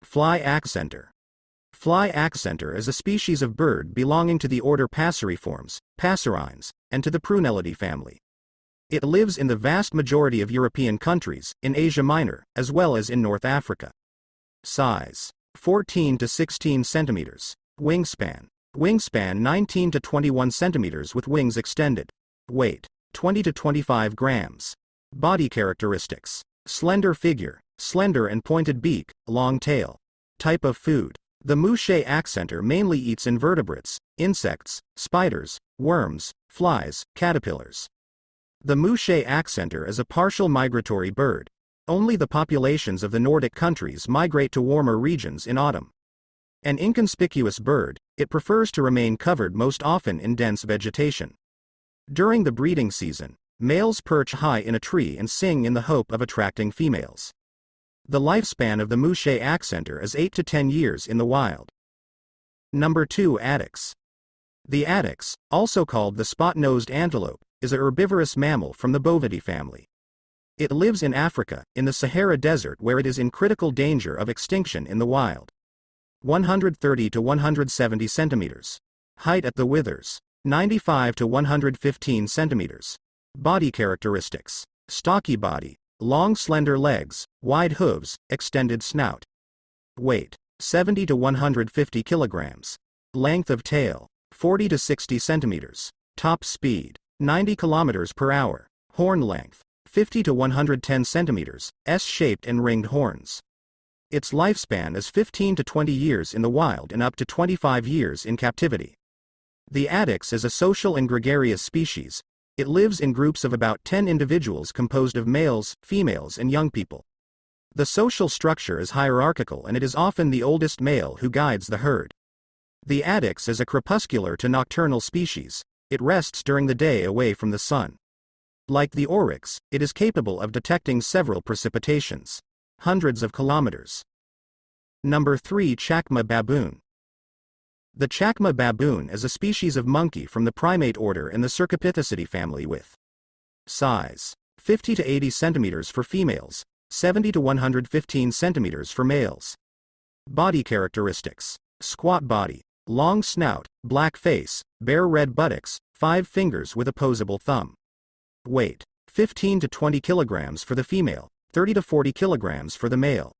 Fly accenter. Fly accenter is a species of bird belonging to the order Passeriformes, passerines, and to the Prunellidae family. It lives in the vast majority of European countries, in Asia Minor, as well as in North Africa. Size: 14 to 16 centimeters. Wingspan: 19 to 21 centimeters with wings extended. Weight: 20 to 25 grams. Body characteristics: slender figure, slender and pointed beak, long tail. Type of food: the Mouchet accenter mainly eats invertebrates, insects, spiders, worms, flies, caterpillars. The Mouchet accenter is a partial migratory bird. Only the populations of the Nordic countries migrate to warmer regions in autumn. An inconspicuous bird, it prefers to remain covered most often in dense vegetation. During the breeding season, males perch high in a tree and sing in the hope of attracting females. The lifespan of the Mouchet accenter is 8 to 10 years in the wild. Number 2. Addax. The addax, also called the spot-nosed antelope, is a herbivorous mammal from the Bovidae family. It lives in Africa, in the Sahara Desert where it is in critical danger of extinction in the wild. 130 to 170 centimeters. Height at the withers: 95 to 115 centimeters. Body characteristics: stocky body, long slender legs, wide hooves, extended snout. Weight: 70 to 150 kilograms. Length of tail: 40 to 60 centimeters. Top speed: 90 kilometers per hour. Horn length: 50 to 110 centimeters, S-shaped and ringed horns. Its lifespan is 15 to 20 years in the wild and up to 25 years in captivity. The addax is a social and gregarious species. It lives in groups of about 10 individuals composed of males, females and young people. The social structure is hierarchical and it is often the oldest male who guides the herd. The addax is a crepuscular to nocturnal species. It rests during the day away from the sun. Like the oryx, it is capable of detecting several precipitations. Hundreds of kilometers. Number 3. Chacma baboon. The Chacma baboon is a species of monkey from the primate order in the Cercopithecidae family with size: 50 to 80 centimeters for females, 70 to 115 centimeters for males. Body characteristics: squat body, long snout, black face, bare red buttocks, 5 fingers with opposable thumb. Weight: 15 to 20 kilograms for the female, 30 to 40 kilograms for the male.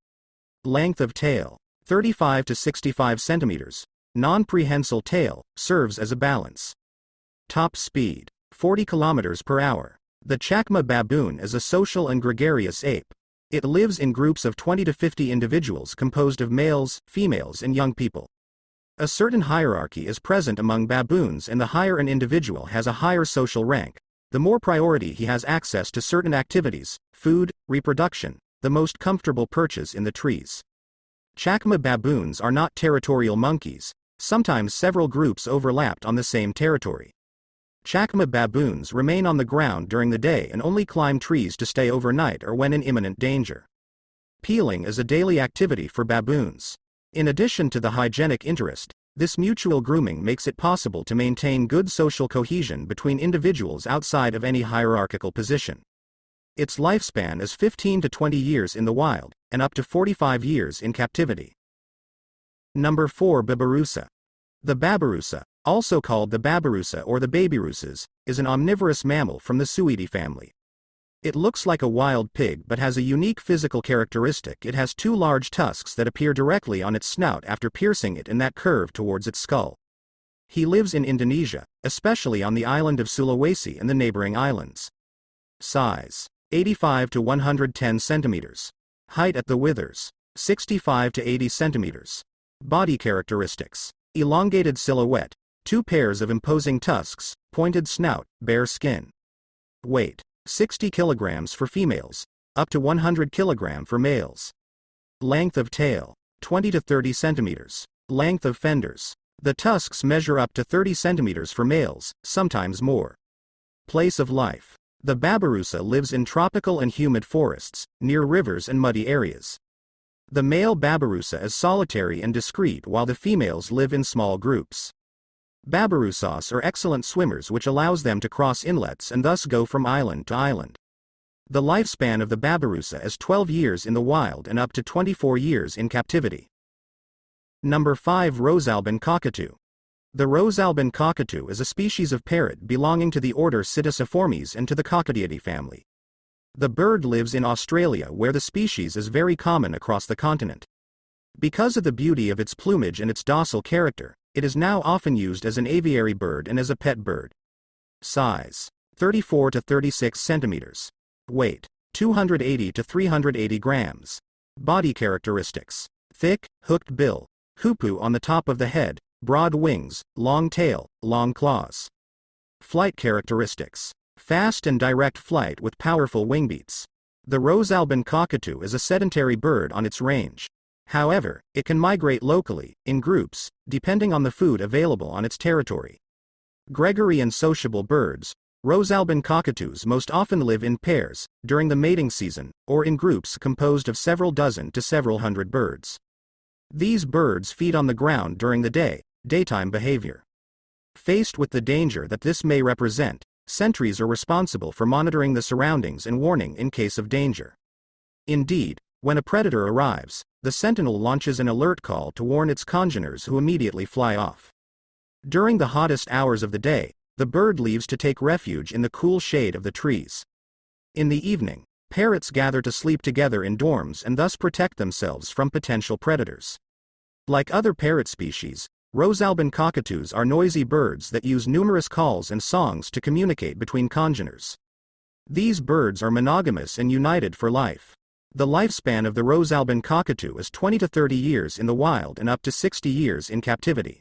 Length of tail: 35 to 65 centimeters. Non-prehensile tail, serves as a balance. Top speed: 40 kilometers per hour. The Chacma baboon is a social and gregarious ape. It lives in groups of 20 to 50 individuals composed of males, females and young people. A certain hierarchy is present among baboons and the higher an individual has a higher social rank, the more priority he has access to certain activities, food, reproduction, the most comfortable perches in the trees. Chacma baboons are not territorial monkeys. Sometimes several groups overlapped on the same territory. Chacma baboons remain on the ground during the day and only climb trees to stay overnight or when in imminent danger. Peeling is a daily activity for baboons. In addition to the hygienic interest, this mutual grooming makes it possible to maintain good social cohesion between individuals outside of any hierarchical position. Its lifespan is 15 to 20 years in the wild, and up to 45 years in captivity. Number 4. Babirusa. The babirusa, also called the babirusa or the babyrusas, is an omnivorous mammal from the Suidae family. It looks like a wild pig but has a unique physical characteristic. It has 2 large tusks that appear directly on its snout after piercing it in that curve towards its skull. He lives in Indonesia, especially on the island of Sulawesi and the neighboring islands. Size: 85 to 110 centimeters. Height at the withers: 65 to 80 centimeters. Body characteristics: elongated silhouette, 2 pairs of imposing tusks, pointed snout, bare skin. Weight: 60 kilograms for females, up to 100 kilogram for males. Length of tail: 20 to 30 centimeters. Length of fenders: the tusks measure up to 30 centimeters for males, sometimes more. Place of life: the babirusa lives in tropical and humid forests, near rivers and muddy areas. The male babirusa is solitary and discreet while the females live in small groups. Babirusas are excellent swimmers which allows them to cross inlets and thus go from island to island. The lifespan of the babirusa is 12 years in the wild and up to 24 years in captivity. Number 5. Rosealbine cockatoo. The rosealbine cockatoo is a species of parrot belonging to the order Psittaciformes and to the Cockatiidae family. The bird lives in Australia, where the species is very common across the continent. Because of the beauty of its plumage and its docile character, it is now often used as an aviary bird and as a pet bird. Size: 34 to 36 centimeters. Weight: 280 to 380 grams. Body characteristics: thick, hooked bill, hoopoo on the top of the head, broad wings, long tail, long claws. Flight characteristics: fast and direct flight with powerful wing beats. The rosealbine cockatoo is a sedentary bird on its range. However, it can migrate locally, in groups, depending on the food available on its territory. Gregary and sociable birds, rosealbine cockatoos most often live in pairs, during the mating season, or in groups composed of several dozen to several hundred birds. These birds feed on the ground during the day, daytime behavior. Faced with the danger that this may represent, sentries are responsible for monitoring the surroundings and warning in case of danger. Indeed, when a predator arrives, the sentinel launches an alert call to warn its congeners, who immediately fly off. During the hottest hours of the day, the bird leaves to take refuge in the cool shade of the trees. In the evening, parrots gather to sleep together in dorms and thus protect themselves from potential predators. Like other parrot species, rosealbine cockatoos are noisy birds that use numerous calls and songs to communicate between congeners. These birds are monogamous and united for life. The lifespan of the rosealbine cockatoo is 20 to 30 years in the wild and up to 60 years in captivity.